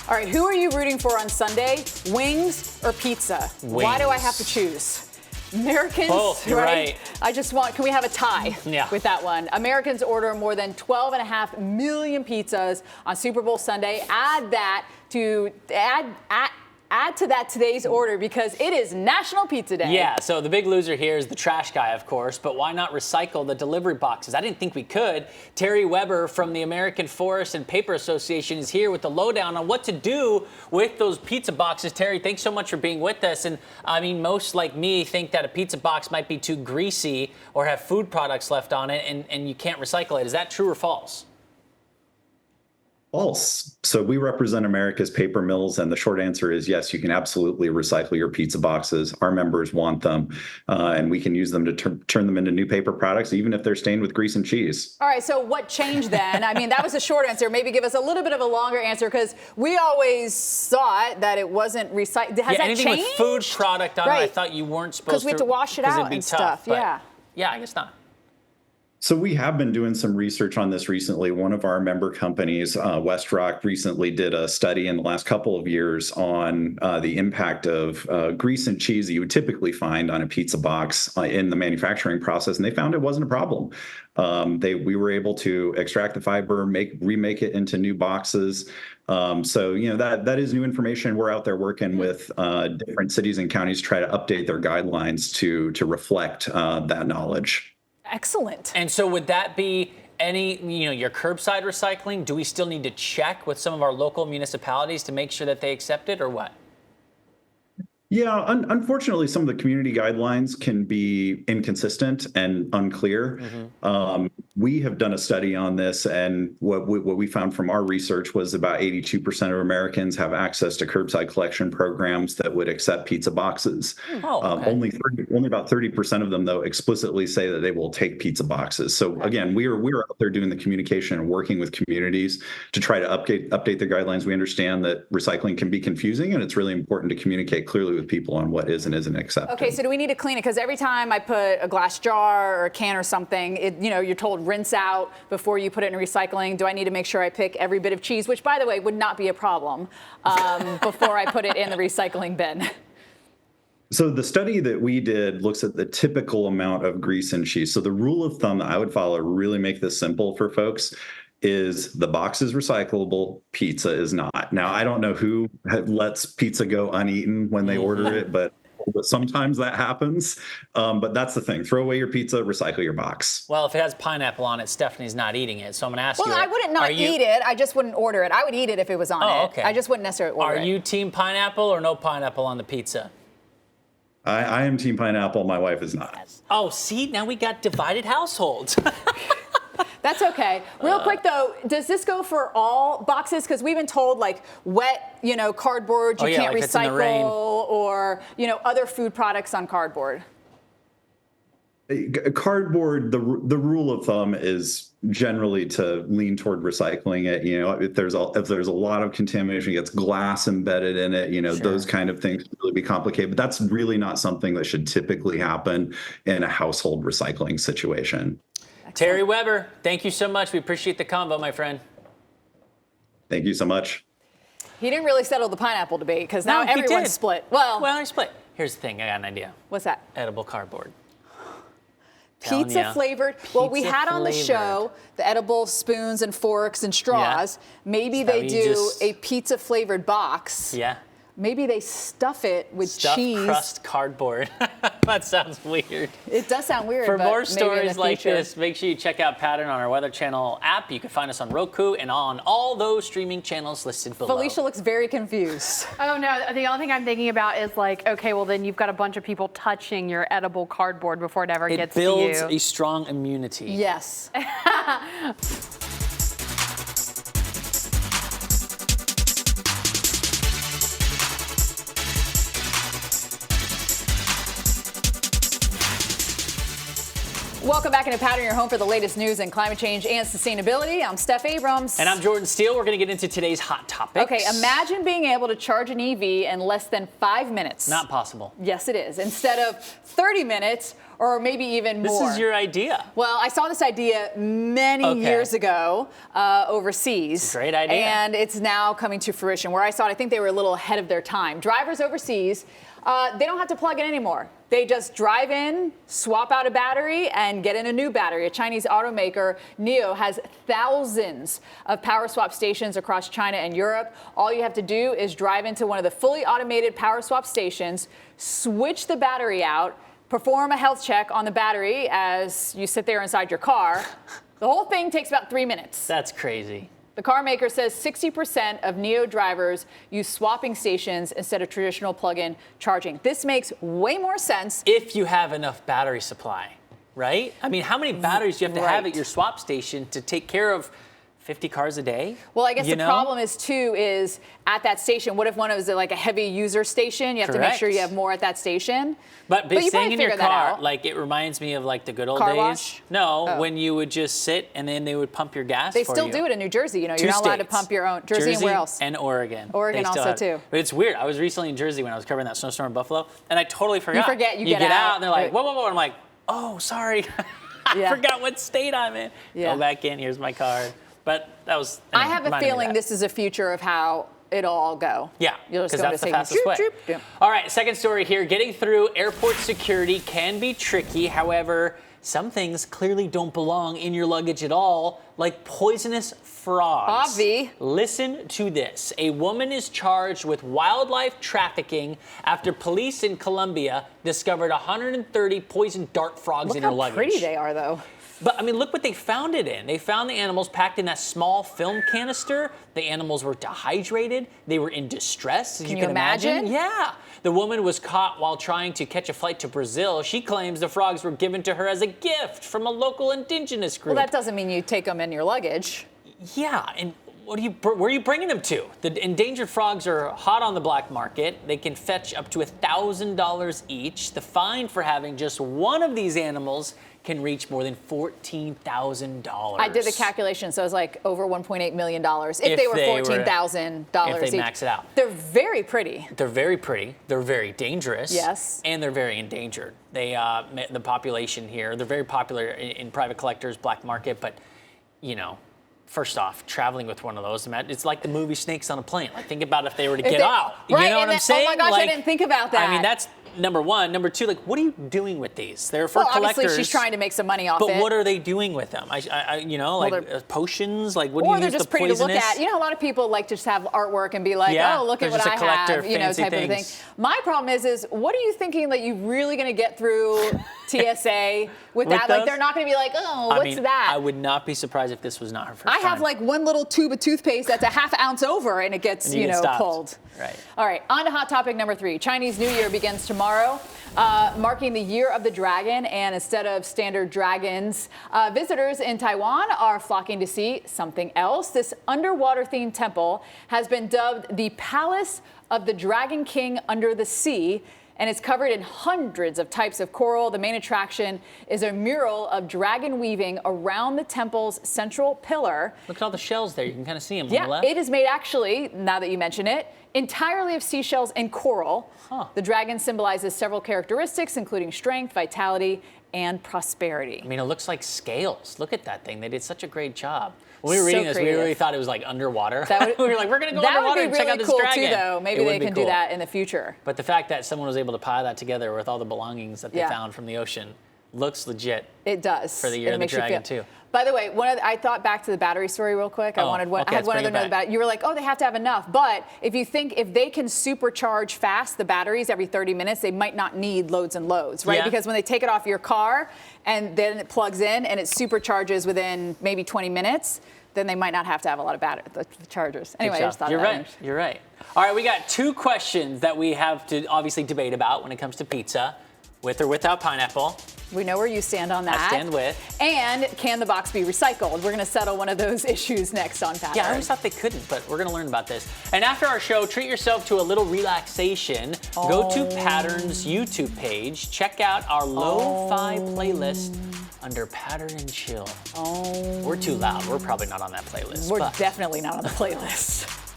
All right, who are you rooting for on Sunday? Wings or pizza? Wings. Why do I have to choose? Americans, both, you're right. Can we have a tie Yeah. with that one? Americans order more than 12.5 million pizzas on Super Bowl Sunday. Add to that today's order because it is National Pizza Day. Yeah, so the big loser here is the trash guy, of course, but why not recycle the delivery boxes? I didn't think we could. Terry Weber from the American Forest and Paper Association is here with the lowdown on what to do with those pizza boxes. Terry, thanks so much for being with us. And I mean, most like me think that a pizza box might be too greasy or have food products left on it and you can't recycle it. Is that true or false? False. So we represent America's paper mills, and the short answer is yes, you can absolutely recycle your pizza boxes. Our members want them, and we can use them to turn them into new paper products, even if they're stained with grease and cheese. All right, so what changed then? I mean, that was a short answer. Maybe give us a little bit of a longer answer, because we always thought that it wasn't recycled. Has that anything changed? with food product on it, I thought you weren't supposed to. Because we have to wash it out and stuff. Yeah. Yeah, I guess not. So we have been doing some research on this recently. One of our member companies, awestruck, recently did a study in the last couple of years on the impact of grease and cheese that you would typically find on a pizza box in the manufacturing process, and they found it wasn't a problem. We were able to extract the fiber, remake it into new boxes. So that is new information. We're out there working with different cities and counties to try to update their guidelines to reflect that knowledge. Excellent. And so would that be your curbside recycling? Do we still need to check with some of our local municipalities to make sure that they accept it, or what? Yeah, unfortunately, some of the community guidelines can be inconsistent and unclear. Mm-hmm. We have done a study on this, and what we found from our research was about 82% of Americans have access to curbside collection programs that would accept pizza boxes. Oh, okay. Only about 30% of them, though, explicitly say that they will take pizza boxes. So again, we're out there doing the communication and working with communities to try to update the guidelines. We understand that recycling can be confusing, and it's really important to communicate clearly with people on what is and isn't accepted. Okay, so do we need to clean it? Because every time I put a glass jar or a can or something, you're told rinse out before you put it in recycling. Do I need to make sure I pick every bit of cheese, which, by the way, would not be a problem, before I put it in the recycling bin? So the study that we did looks at the typical amount of grease and cheese. So the rule of thumb that I would follow, really make this simple for folks, is the box is recyclable, pizza is not. Now, I don't know who lets pizza go uneaten when they order it, but sometimes that happens. But that's the thing. Throw away your pizza, recycle your box. Well, if it has pineapple on it, Stephanie's not eating it. So I'm going to ask you. Well, I wouldn't not eat it. I just wouldn't order it. I would eat it if it was on it. Okay. I just wouldn't necessarily order it. Are you team pineapple or no pineapple on the pizza? I am team pineapple. My wife is not. Oh, see, now we got divided households. That's okay. Real quick, though, does this go for all boxes? Because we've been told, like, wet, cardboard you can't like recycle, or, other food products on cardboard. Cardboard, the rule of thumb is generally to lean toward recycling it. If there's a lot of contamination, it gets glass embedded in it, Sure. Those kind of things can really be complicated. But that's really not something that should typically happen in a household recycling situation. Excellent. Terry Weber, thank you so much. We appreciate the convo, my friend. Thank you so much. He didn't really settle the pineapple debate, because now everyone's split. Well, he's split. Here's the thing. I got an idea. What's that? Edible cardboard. Pizza flavored. Well, we had on the show the edible spoons and forks and straws. Yeah. Maybe they do a pizza flavored box. Yeah. Maybe they stuff it with cheese. Crust cardboard. That sounds weird. It does sound weird. For more stories like this, make sure you check out Pattrn on our Weather Channel app. You can find us on Roku and on all those streaming channels listed below. Felicia looks very confused. Oh, no. The only thing I'm thinking about is okay, well, then you've got a bunch of people touching your edible cardboard before it ever gets to you. It builds a strong immunity. Yes. Welcome back into Pattrn, your home for the latest news in climate change and sustainability. I'm Steph Abrams. And I'm Jordan Steele. We're going to get into today's hot topics. Okay, imagine being able to charge an EV in less than 5 minutes. Not possible. Yes, it is. Instead of 30 minutes or maybe even more. This is your idea. Well, I saw this idea many years ago overseas. It's a great idea. And it's now coming to fruition. Where I saw it, I think they were a little ahead of their time. Drivers overseas, they don't have to plug in anymore. They just drive in, swap out a battery, and get in a new battery. A Chinese automaker, NIO, has thousands of power swap stations across China and Europe. All you have to do is drive into one of the fully automated power swap stations, switch the battery out, perform a health check on the battery as you sit there inside your car. The whole thing takes about 3 minutes. That's crazy. The car maker says 60% of NIO drivers use swapping stations instead of traditional plug-in charging. This makes way more sense if you have enough battery supply, right? I mean, how many batteries do you have to have at your swap station to take care of 50 cars a day? Well, I guess the problem is, too, is at that station, what if one is like a heavy user station? You have to make sure you have more at that station. But you staying in your car, out. like, it reminds me of like the good old car days. Wash? No, when you would just sit and then they would pump your gas They for still you. do it in New Jersey. You know, Two you're not allowed to states. pump your own. Jersey and where else? And Oregon. Oregon They still also, have- too. But it's weird. I was recently in Jersey when I was covering that snowstorm in Buffalo, and I totally forgot. You forget, you get get out. and they're like, whoa, whoa, whoa. And I'm like, oh, sorry. I forgot what state I'm in. Yeah. Go back in. Here's my card. But that was. I have a feeling this is a future of how it'll all go. Yeah, You'll just because go that's to the savings. fastest way. Droop, droop. All right, second story here. Getting through airport security can be tricky. However, some things clearly don't belong in your luggage at all, like poisonous frogs. Obvi. Listen to this. A woman is charged with wildlife trafficking after police in Colombia discovered 130 poisoned dart frogs Look in her how luggage. pretty they are, though. But, I mean, look what they found it in. They found the animals packed in that small film canister. The animals were dehydrated. They were in distress, as you can imagine. Yeah. The woman was caught while trying to catch a flight to Brazil. She claims the frogs were given to her as a gift from a local indigenous group. Well, that doesn't mean you take them in your luggage. Yeah, and where are you bringing them to? The endangered frogs are hot on the black market. They can fetch up to $1,000 each. The fine for having just one of these animals can reach more than $14,000. I did the calculation, so it was like over $1.8 million if they were $14,000 if they each. max it out. They're very pretty. They're very pretty. They're very dangerous. Yes. And they're very endangered. They, the population here, they're very popular in private collectors, black market, but, you know, first off, traveling with one of those, it's like the movie Snakes on a Plane. Like, think about if they were to get out. Right, you know what I'm saying? Oh my gosh, like, I didn't think about that. I mean, that's number one. Number two, like, what are you doing with these? They're for collectors. Obviously, she's trying to make some money off it. But what are they doing with them? You know, like potions? Like, what do you Or they're use just the pretty poisonous? to look at. You know, a lot of people like to just have artwork and be like, Yeah, oh, look they're at what just a I collector have, of you know, fancy type of thing. things. My problem is what are you thinking that you're really going to get through TSA with that? those? Like, they're not going to be like, oh, what's I mean, that? I would not be surprised if this was not her first I have time. like one little tube of toothpaste that's a half ounce over and it gets, And you you get know, stopped. pulled. Right. All right, on to hot topic number 3. Chinese New Year begins tomorrow, marking the Year of the Dragon. And instead of standard dragons, visitors in Taiwan are flocking to see something else. This underwater themed temple has been dubbed the Palace of the Dragon King Under the Sea, and it's covered in hundreds of types of coral. The main attraction is a mural of dragon weaving around the temple's central pillar. Look at all the shells there. You can kind of see them on the Yeah, left. it is made actually, now that you mention it, entirely of seashells and coral. Huh. The dragon symbolizes several characteristics, including strength, vitality, and prosperity. I mean, it looks like scales. Look at that thing. They did such a great job. When we were So reading this, we creative. really thought it was like underwater. That would- we were like, we're going to go That underwater would and be check really out this cool dragon. too, though. Maybe It would they be can cool. do that in the future. But the fact that someone was able to pile that together with all the belongings that they found from the ocean looks legit. It does. For the Year It of the makes you Dragon, feel- too. By the way, I thought back to the battery story real quick. I Oh, had okay, one let's other bring it note back. about it. You were like, oh, they have to have enough. But if they can supercharge fast the batteries every 30 minutes, they might not need loads and loads, right? Yeah. Because when they take it off your car and then it plugs in and it supercharges within maybe 20 minutes, then they might not have to have a lot of the chargers. Anyway, I Good just job. thought You're of that. right. You're right. All right, we got 2 questions that we have to obviously debate about when it comes to pizza, with or without pineapple. We know where you stand on that. I stand with. And can the box be recycled? We're going to settle one of those issues next on Pattrn. Yeah, I always thought they couldn't, but we're going to learn about this. And after our show, treat yourself to a little relaxation. Go to Pattrn's YouTube page. Check out our lo-fi playlist under Pattrn and Chill. We're too loud. We're probably not on that playlist. We're but definitely not on the playlist.